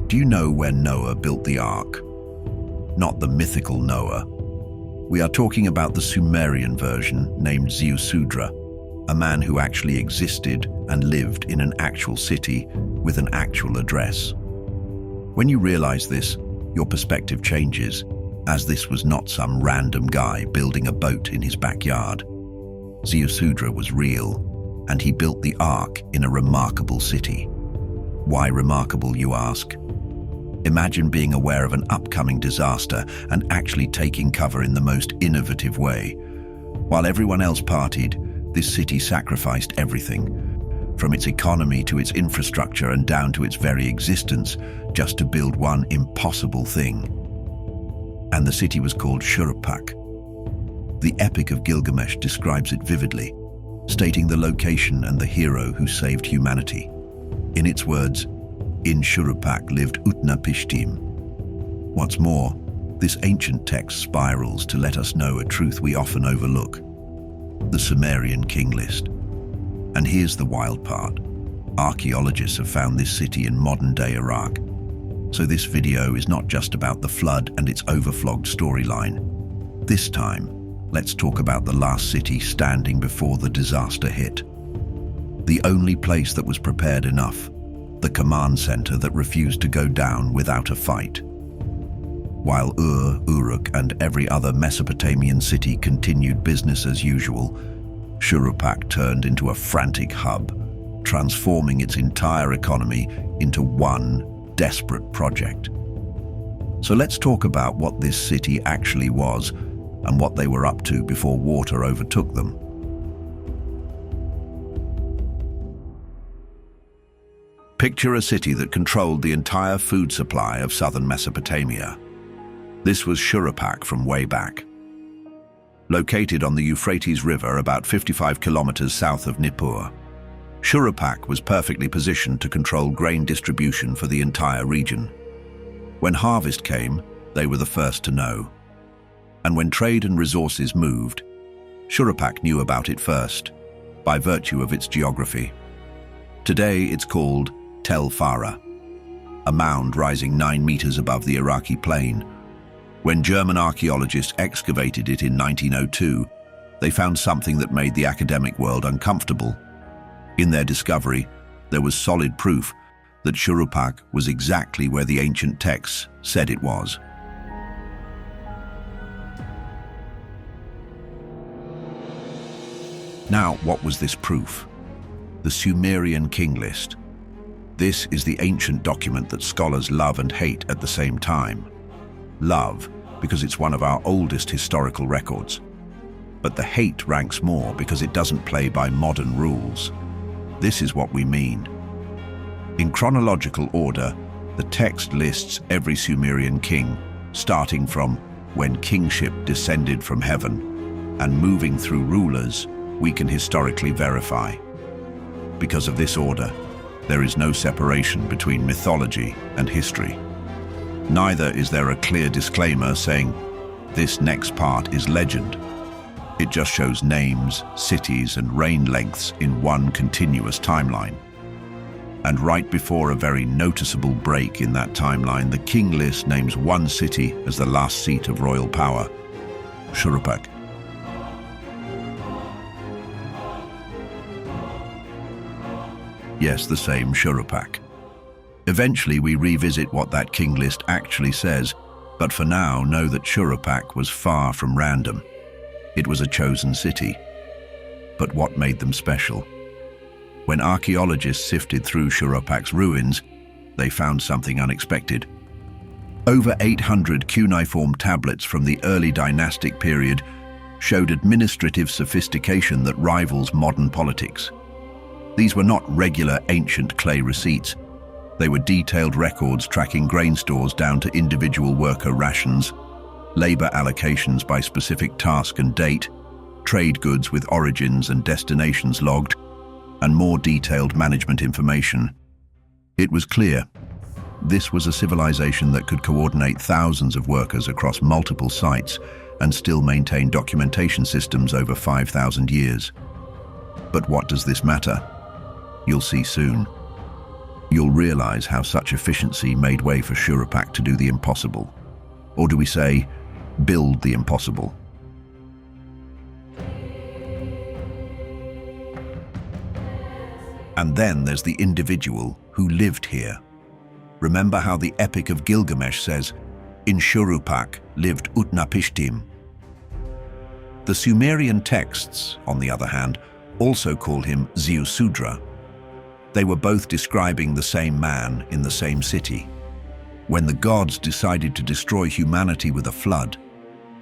Do you know where Noah built the ark? Not the mythical Noah. We are talking about the Sumerian version named Ziusudra, a man who actually existed and lived in an actual city with an actual address. When you realize this, your perspective changes, as this was not some random guy building a boat in his backyard. Ziusudra was real, and he built the ark in a remarkable city. Why remarkable, you ask? Imagine being aware of an upcoming disaster and actually taking cover in the most innovative way. While everyone else partied, this city sacrificed everything, from its economy to its infrastructure and down to its very existence, just to build one impossible thing. And the city was called Shuruppak. The Epic of Gilgamesh describes it vividly, stating the location and the hero who saved humanity. In its words, "In Shuruppak lived Utnapishtim." What's more, this ancient text spirals to let us know a truth we often overlook: the Sumerian King List. And here's the wild part. Archaeologists have found this city in modern-day Iraq. So this video is not just about the flood and its overflogged storyline. This time, let's talk about the last city standing before the disaster hit. The only place that was prepared enough, the command center that refused to go down without a fight. While Uruk, and every other Mesopotamian city continued business as usual, Shuruppak turned into a frantic hub, transforming its entire economy into one desperate project. So let's talk about what this city actually was and what they were up to before water overtook them. Picture a city that controlled the entire food supply of southern Mesopotamia. This was Shuruppak from way back. Located on the Euphrates River about 55 kilometers south of Nippur, Shuruppak was perfectly positioned to control grain distribution for the entire region. When harvest came, they were the first to know. And when trade and resources moved, Shuruppak knew about it first, by virtue of its geography. Today it's called Tel Farah, a mound rising 9 meters above the Iraqi plain. When German archaeologists excavated it in 1902, they found something that made the academic world uncomfortable. In their discovery, there was solid proof that Shuruppak was exactly where the ancient texts said it was. Now, what was this proof? The Sumerian King List. This is the ancient document that scholars love and hate at the same time. Love, because it's one of our oldest historical records. But the hate ranks more because it doesn't play by modern rules. This is what we mean. In chronological order, the text lists every Sumerian king, starting from when kingship descended from heaven, and moving through rulers we can historically verify. Because of this order, there is no separation between mythology and history. Neither is there a clear disclaimer saying, this next part is legend. It just shows names, cities, and reign lengths in one continuous timeline. And right before a very noticeable break in that timeline, the King List names one city as the last seat of royal power: Shuruppak. Yes, the same Shuruppak. Eventually we revisit what that King List actually says, but for now know that Shuruppak was far from random. It was a chosen city. But what made them special? When archaeologists sifted through Shurupak's ruins, they found something unexpected. Over 800 cuneiform tablets from the early dynastic period showed administrative sophistication that rivals modern politics. These were not regular ancient clay receipts. They were detailed records tracking grain stores down to individual worker rations, labor allocations by specific task and date, trade goods with origins and destinations logged, and more detailed management information. It was clear this was a civilization that could coordinate thousands of workers across multiple sites and still maintain documentation systems over 5,000 years. But what does this matter? You'll see soon. You'll realize how such efficiency made way for Shuruppak to do the impossible. Or do we say, build the impossible? And then there's the individual who lived here. Remember how the Epic of Gilgamesh says, "In Shuruppak lived Utnapishtim." The Sumerian texts, on the other hand, also call him Ziusudra. They were both describing the same man in the same city. When the gods decided to destroy humanity with a flood,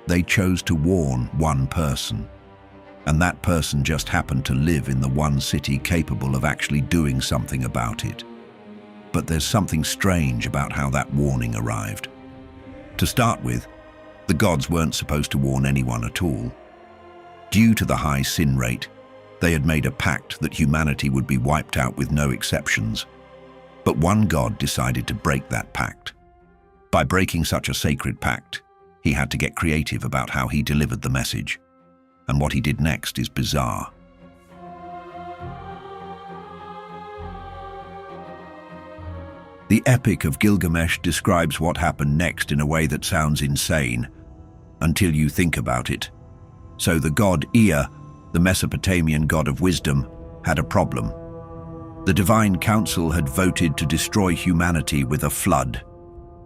they chose to warn one person. And that person just happened to live in the one city capable of actually doing something about it. But there's something strange about how that warning arrived. To start with, the gods weren't supposed to warn anyone at all. Due to the high sin rate, they had made a pact that humanity would be wiped out with no exceptions. But one god decided to break that pact. By breaking such a sacred pact, he had to get creative about how he delivered the message. And what he did next is bizarre. The Epic of Gilgamesh describes what happened next in a way that sounds insane, until you think about it. So the god Ea, the Mesopotamian god of wisdom, had a problem. The divine council had voted to destroy humanity with a flood.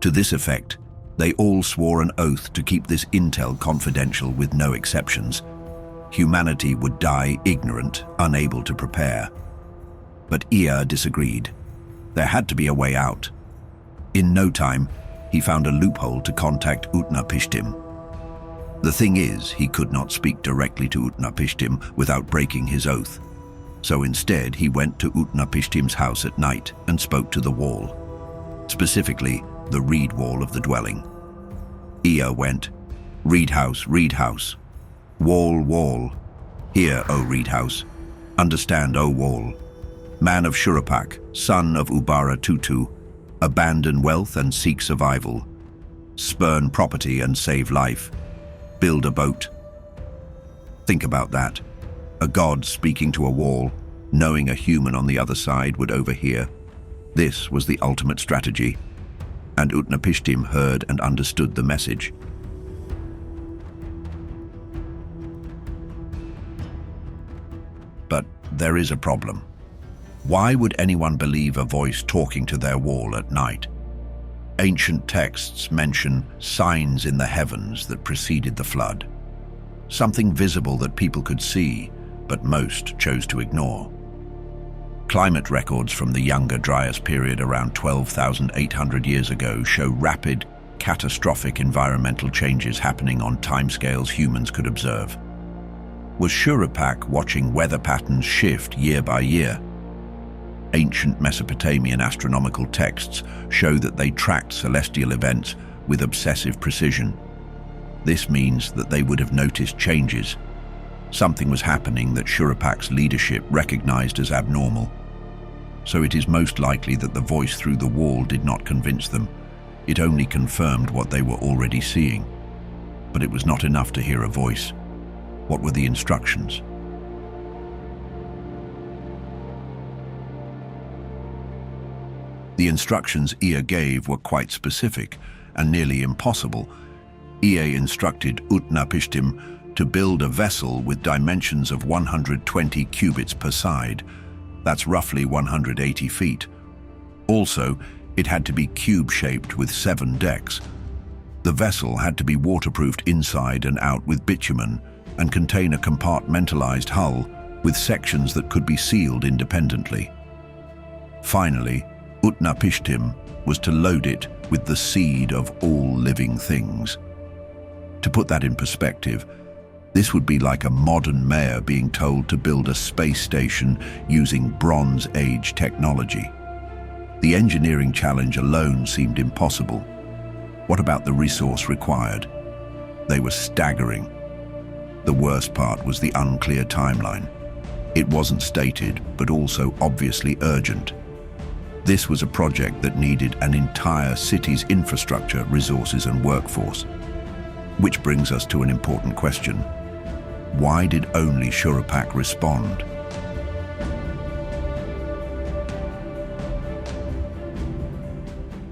To this effect, they all swore an oath to keep this intel confidential with no exceptions. Humanity would die ignorant, unable to prepare. But Ea disagreed. There had to be a way out. In no time, he found a loophole to contact Utnapishtim. The thing is, he could not speak directly to Utnapishtim without breaking his oath. So instead, he went to Utnapishtim's house at night and spoke to the wall. Specifically, the reed wall of the dwelling. Ea went, "Reed house, reed house. Wall, wall. Hear, O reed house. Understand, O wall. Man of Shuruppak, son of Ubara Tutu, abandon wealth and seek survival. Spurn property and save life. Build a boat." Think about that. A god speaking to a wall, knowing a human on the other side would overhear. This was the ultimate strategy, and Utnapishtim heard and understood the message. But there is a problem. Why would anyone believe a voice talking to their wall at night? Ancient texts mention signs in the heavens that preceded the flood. Something visible that people could see, but most chose to ignore. Climate records from the Younger Dryas period around 12,800 years ago show rapid, catastrophic environmental changes happening on timescales humans could observe. Was Shuruppak watching weather patterns shift year by year? Ancient Mesopotamian astronomical texts show that they tracked celestial events with obsessive precision. This means that they would have noticed changes. Something was happening that Shuruppak's leadership recognized as abnormal. So it is most likely that the voice through the wall did not convince them. It only confirmed what they were already seeing. But it was not enough to hear a voice. What were the instructions? The instructions Ea gave were quite specific and nearly impossible. Ea instructed Utnapishtim to build a vessel with dimensions of 120 cubits per side. That's roughly 180 feet. Also, it had to be cube-shaped with 7 decks. The vessel had to be waterproofed inside and out with bitumen and contain a compartmentalized hull with sections that could be sealed independently. Finally, Utnapishtim was to load it with the seed of all living things. To put that in perspective, this would be like a modern mayor being told to build a space station using Bronze Age technology. The engineering challenge alone seemed impossible. What about the resource required? They were staggering. The worst part was the unclear timeline. It wasn't stated, but also obviously urgent. This was a project that needed an entire city's infrastructure, resources, and workforce. Which brings us to an important question. Why did only Shuruppak respond?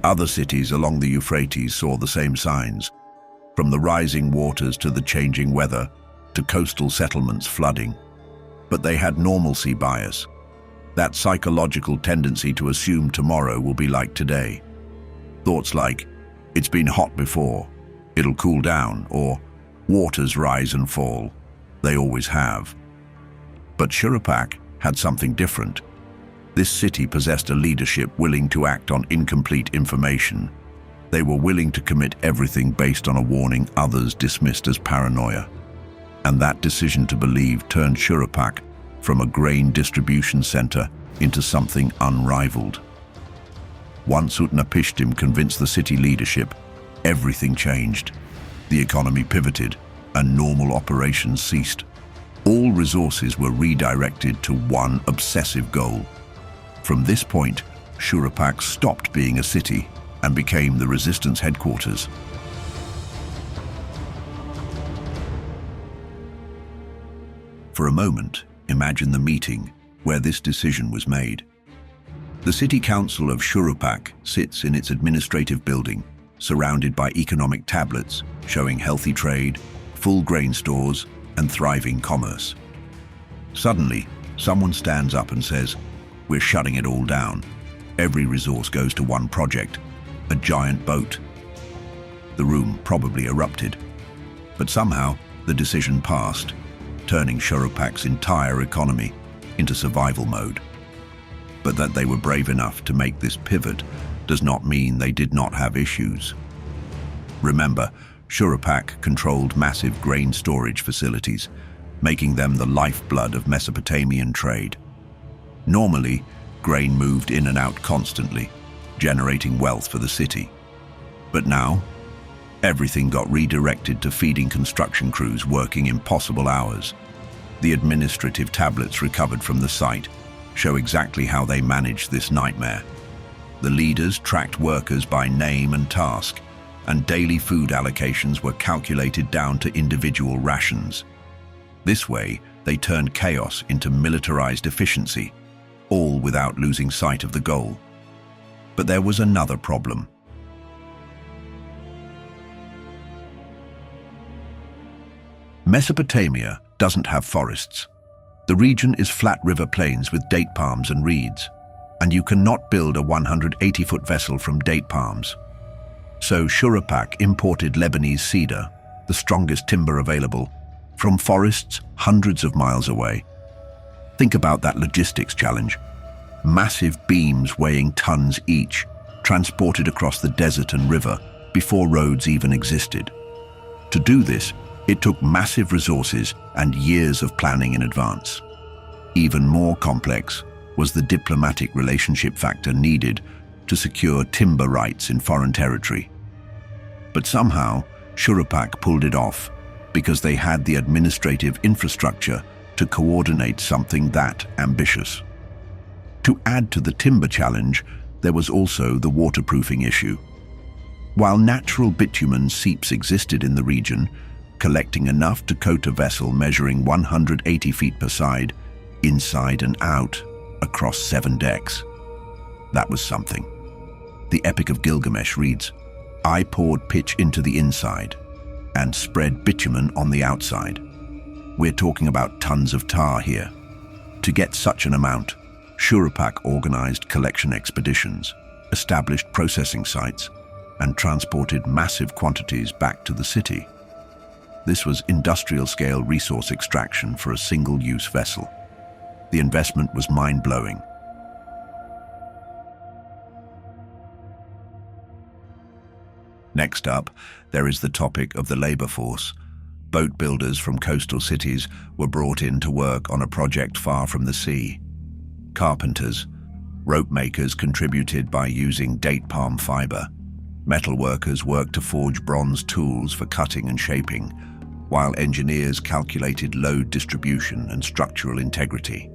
Other cities along the Euphrates saw the same signs, from the rising waters to the changing weather to coastal settlements flooding. But they had normalcy bias, that psychological tendency to assume tomorrow will be like today. Thoughts like, it's been hot before, it'll cool down, or waters rise and fall. They always have. But Shuruppak had something different. This city possessed a leadership willing to act on incomplete information. They were willing to commit everything based on a warning others dismissed as paranoia. And that decision to believe turned Shuruppak from a grain distribution center into something unrivaled. Once Utnapishtim convinced the city leadership, everything changed. The economy pivoted and normal operations ceased. All resources were redirected to one obsessive goal. From this point, Shuruppak stopped being a city and became the resistance headquarters. For a moment, imagine the meeting where this decision was made. The city council of Shuruppak sits in its administrative building, surrounded by economic tablets showing healthy trade, full grain stores, and thriving commerce. Suddenly, someone stands up and says, "We're shutting it all down. Every resource goes to one project, a giant boat." The room probably erupted, but somehow the decision passed, turning Shurupak's entire economy into survival mode. But that they were brave enough to make this pivot does not mean they did not have issues. Remember, Shuruppak controlled massive grain storage facilities, making them the lifeblood of Mesopotamian trade. Normally, grain moved in and out constantly, generating wealth for the city. But now, everything got redirected to feeding construction crews working impossible hours. The administrative tablets recovered from the site show exactly how they managed this nightmare. The leaders tracked workers by name and task, and daily food allocations were calculated down to individual rations. This way, they turned chaos into militarized efficiency, all without losing sight of the goal. But there was another problem. Mesopotamia doesn't have forests. The region is flat river plains with date palms and reeds, and you cannot build a 180-foot vessel from date palms. So Shuruppak imported Lebanese cedar, the strongest timber available, from forests hundreds of miles away. Think about that logistics challenge. Massive beams weighing tons each, transported across the desert and river before roads even existed. To do this, it took massive resources and years of planning in advance. Even more complex was the diplomatic relationship factor needed to secure timber rights in foreign territory. But somehow, Shuruppak pulled it off because they had the administrative infrastructure to coordinate something that ambitious. To add to the timber challenge, there was also the waterproofing issue. While natural bitumen seeps existed in the region, collecting enough to coat a vessel measuring 180 feet per side, inside and out, across 7 decks. That was something. The Epic of Gilgamesh reads, "I poured pitch into the inside and spread bitumen on the outside." We're talking about tons of tar here. To get such an amount, Shuruppak organized collection expeditions, established processing sites, and transported massive quantities back to the city. This was industrial-scale resource extraction for a single-use vessel. The investment was mind-blowing. Next up, there is the topic of the labor force. Boat builders from coastal cities were brought in to work on a project far from the sea. Carpenters, rope makers contributed by using date palm fiber. Metal workers worked to forge bronze tools for cutting and shaping, while engineers calculated load distribution and structural integrity.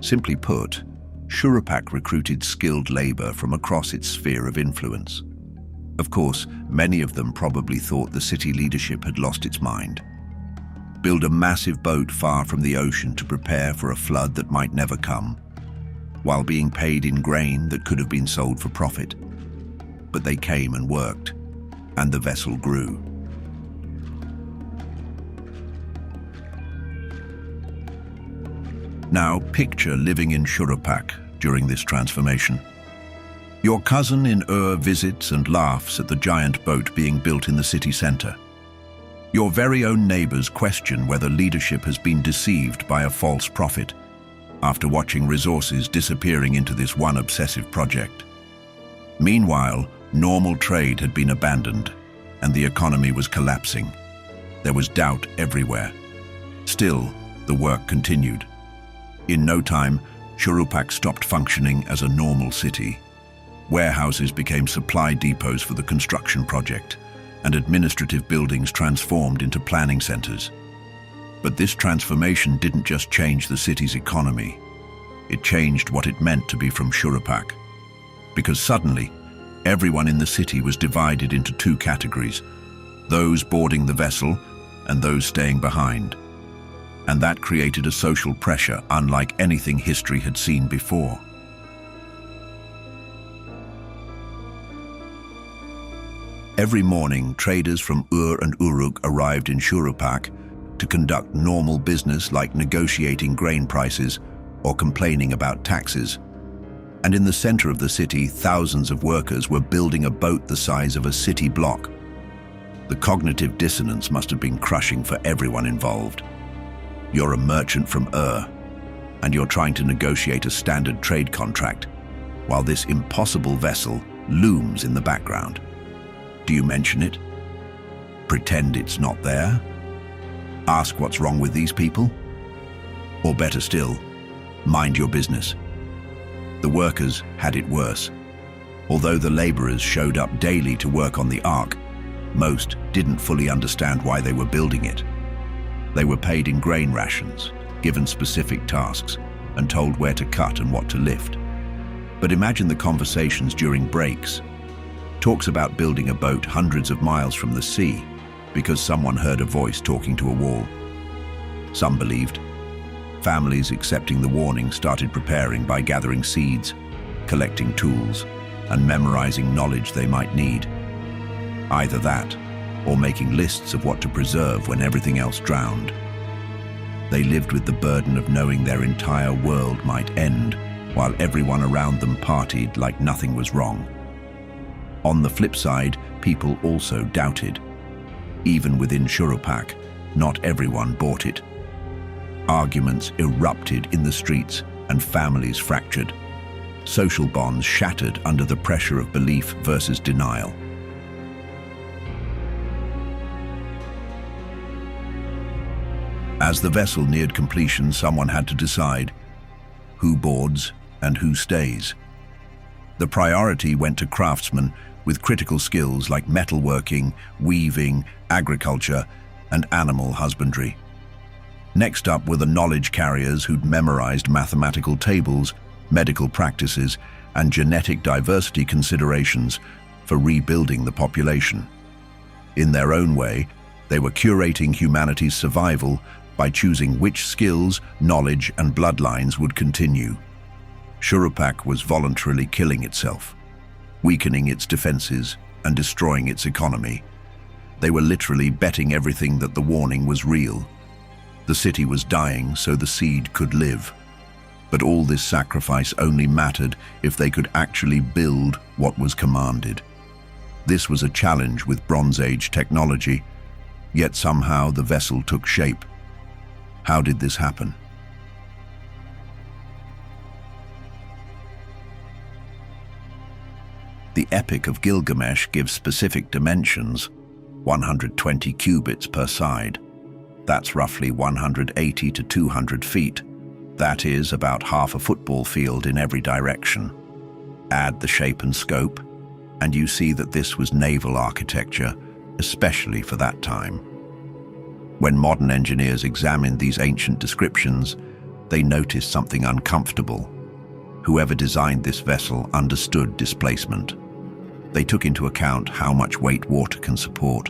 Simply put, Shuruppak recruited skilled labor from across its sphere of influence. Of course, many of them probably thought the city leadership had lost its mind. Build a massive boat far from the ocean to prepare for a flood that might never come, while being paid in grain that could have been sold for profit. but they came and worked, and the vessel grew. Now picture living in Shuruppak during this transformation. Your cousin in Ur visits and laughs at the giant boat being built in the city center. Your very own neighbors question whether leadership has been deceived by a false prophet after watching resources disappearing into this one obsessive project. Meanwhile, normal trade had been abandoned and the economy was collapsing. There was doubt everywhere. Still, the work continued. In no time, Shuruppak stopped functioning as a normal city. Warehouses became supply depots for the construction project, and administrative buildings transformed into planning centers. But this transformation didn't just change the city's economy. It changed what it meant to be from Shuruppak. Because suddenly, everyone in the city was divided into two categories: those boarding the vessel and those staying behind. And that created a social pressure unlike anything history had seen before. Every morning, traders from Ur and Uruk arrived in Shuruppak to conduct normal business like negotiating grain prices or complaining about taxes. And in the center of the city, thousands of workers were building a boat the size of a city block. The cognitive dissonance must have been crushing for everyone involved. You're a merchant from Ur, and you're trying to negotiate a standard trade contract, while this impossible vessel looms in the background. Do you mention it? Pretend it's not there? Ask what's wrong with these people? Or better still, mind your business. The workers had it worse. Although the laborers showed up daily to work on the ark, most didn't fully understand why they were building it. They were paid in grain rations, given specific tasks, and told where to cut and what to lift. But imagine the conversations during breaks. Talks about building a boat hundreds of miles from the sea because someone heard a voice talking to a wall. Some believed. Families, accepting the warning, started preparing by gathering seeds, collecting tools, and memorizing knowledge they might need. Either that, or making lists of what to preserve when everything else drowned. They lived with the burden of knowing their entire world might end, while everyone around them partied like nothing was wrong. On the flip side, people also doubted. Even within Shuruppak, not everyone bought it. Arguments erupted in the streets and families fractured. Social bonds shattered under the pressure of belief versus denial. As the vessel neared completion, someone had to decide who boards and who stays. The priority went to craftsmen with critical skills like metalworking, weaving, agriculture, and animal husbandry. Next up were the knowledge carriers who'd memorized mathematical tables, medical practices, and genetic diversity considerations for rebuilding the population. In their own way, they were curating humanity's survival by choosing which skills, knowledge, and bloodlines would continue. Shuruppak was voluntarily killing itself, weakening its defenses and destroying its economy. They were literally betting everything that the warning was real. The city was dying so the seed could live. But all this sacrifice only mattered if they could actually build what was commanded. This was a challenge with Bronze Age technology, yet somehow the vessel took shape. How did this happen? The Epic of Gilgamesh gives specific dimensions: 120 cubits per side. That's roughly 180 to 200 feet. That is about half a football field in every direction. Add the shape and scope, and you see that this was naval architecture, especially for that time. When modern engineers examined these ancient descriptions, they noticed something uncomfortable. Whoever designed this vessel understood displacement. They took into account how much weight water can support,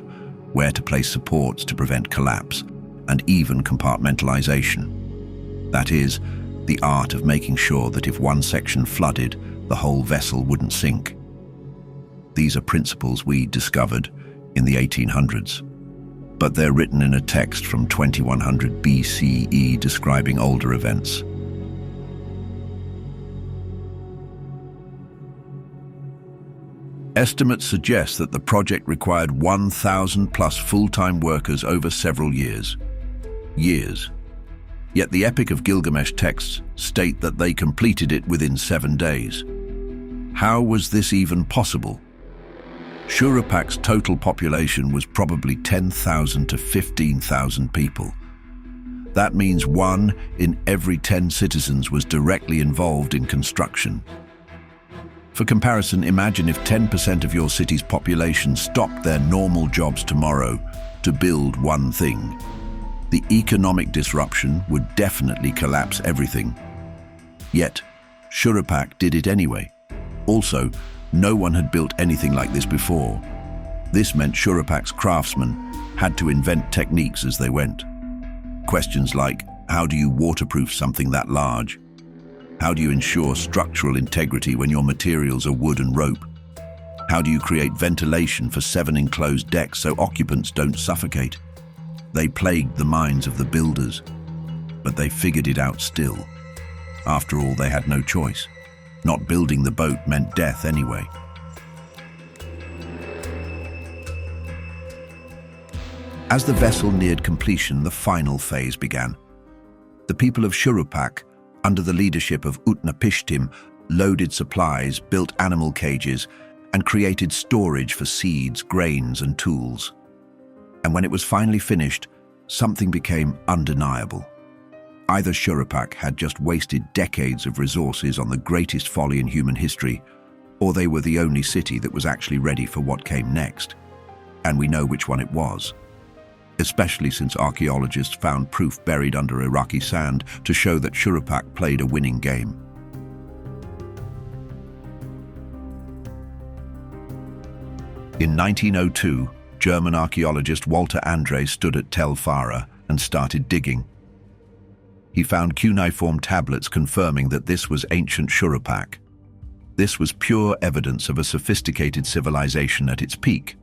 where to place supports to prevent collapse, and even compartmentalization. That is, the art of making sure that if one section flooded, the whole vessel wouldn't sink. These are principles we discovered in the 1800s, but they're written in a text from 2100 BCE describing older events. Estimates suggest that the project required 1,000 plus full-time workers over several years. Yet the Epic of Gilgamesh texts state that they completed it within 7 days. How was this even possible? Shurupak's total population was probably 10,000 to 15,000 people. That means 1 in every 10 citizens was directly involved in construction. For comparison, imagine if 10% of your city's population stopped their normal jobs tomorrow to build one thing. The economic disruption would definitely collapse everything. Yet, Shuruppak did it anyway. Also, no one had built anything like this before. This meant Shurupak's craftsmen had to invent techniques as they went. Questions like, how do you waterproof something that large? How do you ensure structural integrity when your materials are wood and rope? How do you create ventilation for 7 enclosed decks so occupants don't suffocate? They plagued the minds of the builders, but they figured it out still. After all, they had no choice. Not building the boat meant death anyway. As the vessel neared completion, the final phase began. The people of Shuruppak, under the leadership of Utnapishtim, loaded supplies, built animal cages, and created storage for seeds, grains, and tools. And when it was finally finished, something became undeniable. Either Shuruppak had just wasted decades of resources on the greatest folly in human history, or they were the only city that was actually ready for what came next. And we know which one it was, especially since archaeologists found proof buried under Iraqi sand to show that Shuruppak played a winning game. In 1902, German archaeologist Walter André stood at Tel Farah and started digging. He found cuneiform tablets confirming that this was ancient Shuruppak. This was pure evidence of a sophisticated civilization at its peak.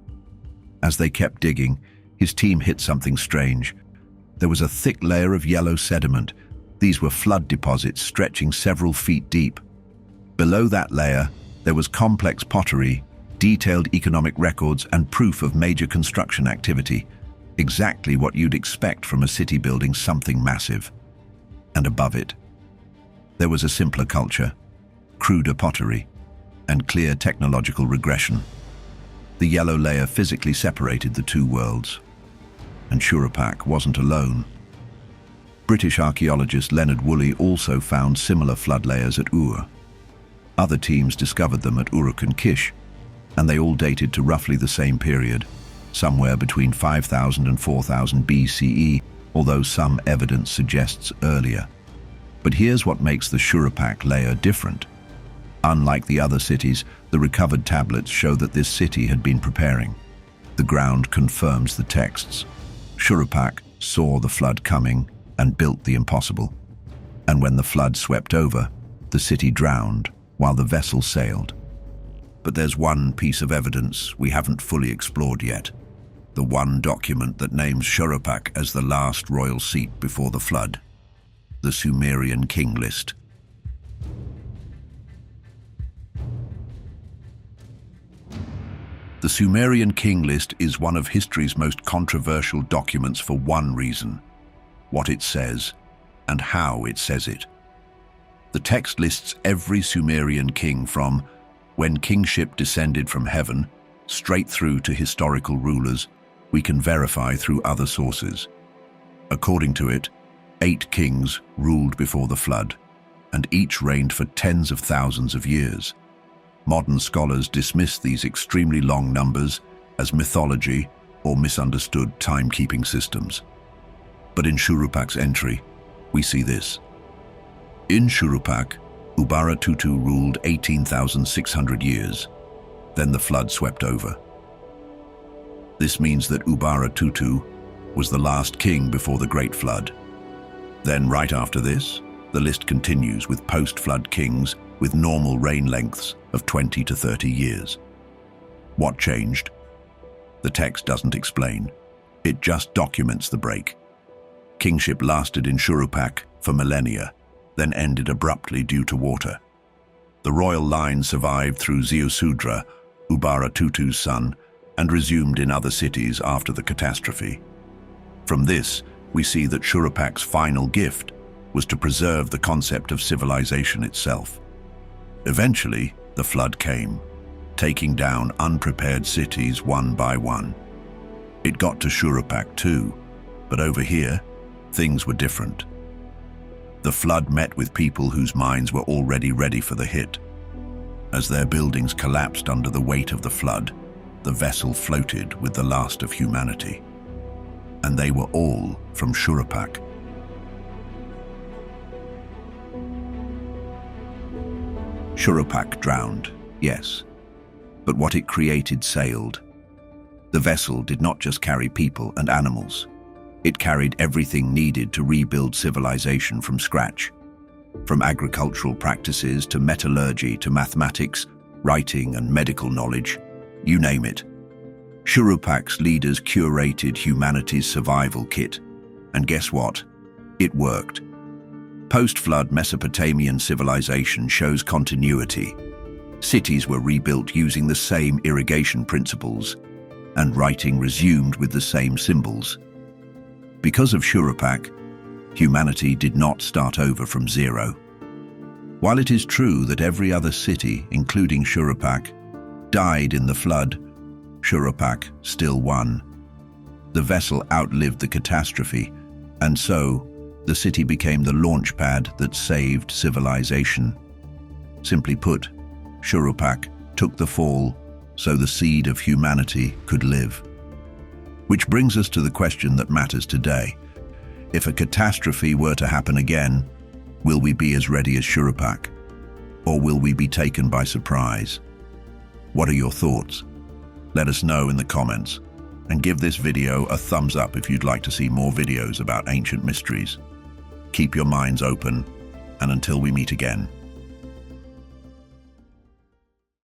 As they kept digging, his team hit something strange. There was a thick layer of yellow sediment. These were flood deposits stretching several feet deep. Below that layer, there was complex pottery, detailed economic records, and proof of major construction activity. Exactly what you'd expect from a city building something massive. And above it, there was a simpler culture, cruder pottery, and clear technological regression. The yellow layer physically separated the two worlds. And Shuruppak wasn't alone. British archaeologist Leonard Woolley also found similar flood layers at Ur. Other teams discovered them at Uruk and Kish, and they all dated to roughly the same period, somewhere between 5000 and 4000 BCE, although some evidence suggests earlier. But here's what makes the Shuruppak layer different. Unlike the other cities, the recovered tablets show that this city had been preparing. The ground confirms the texts. Shuruppak saw the flood coming and built the impossible. And when the flood swept over, the city drowned while the vessel sailed. But there's one piece of evidence we haven't fully explored yet. The one document that names Shuruppak as the last royal seat before the flood. The Sumerian King List. The Sumerian King List is one of history's most controversial documents for one reason: what it says and how it says it. The text lists every Sumerian king from when kingship descended from heaven straight through to historical rulers we can verify through other sources. According to it, 8 kings ruled before the flood, and each reigned for tens of thousands of years. Modern scholars dismiss these extremely long numbers as mythology or misunderstood timekeeping systems. But in Shurupak's entry, we see this. In Shuruppak, Ubaratutu ruled 18,600 years. Then the flood swept over. This means that Ubaratutu was the last king before the Great Flood. Then right after this, the list continues with post-flood kings with normal reign lengths of 20 to 30 years. What changed? The text doesn't explain. It just documents the break. Kingship lasted in Shuruppak for millennia, then ended abruptly due to water. The royal line survived through Ziusudra, Ubaratutu's son, and resumed in other cities after the catastrophe. From this, we see that Shuruppak's final gift was to preserve the concept of civilization itself. Eventually, the flood came, taking down unprepared cities one by one. It got to Shuruppak too, but over here, things were different. The flood met with people whose minds were already ready for the hit. As their buildings collapsed under the weight of the flood, the vessel floated with the last of humanity. And they were all from Shuruppak. Shuruppak drowned, yes, but what it created sailed. The vessel did not just carry people and animals. It carried everything needed to rebuild civilization from scratch. From agricultural practices to metallurgy to mathematics, writing and medical knowledge, you name it. Shuruppak's leaders curated humanity's survival kit. And guess what? It worked. Post-flood Mesopotamian civilization shows continuity. Cities were rebuilt using the same irrigation principles, and writing resumed with the same symbols. Because of Shuruppak, humanity did not start over from zero. While it is true that every other city, including Shuruppak, died in the flood, Shuruppak still won. The vessel outlived the catastrophe, and so the city became the launch pad that saved civilization. Simply put, Shuruppak took the fall so the seed of humanity could live. Which brings us to the question that matters today. If a catastrophe were to happen again, will we be as ready as Shuruppak? Or will we be taken by surprise? What are your thoughts? Let us know in the comments, and give this video a thumbs up if you'd like to see more videos about ancient mysteries. Keep your minds open, and until we meet again,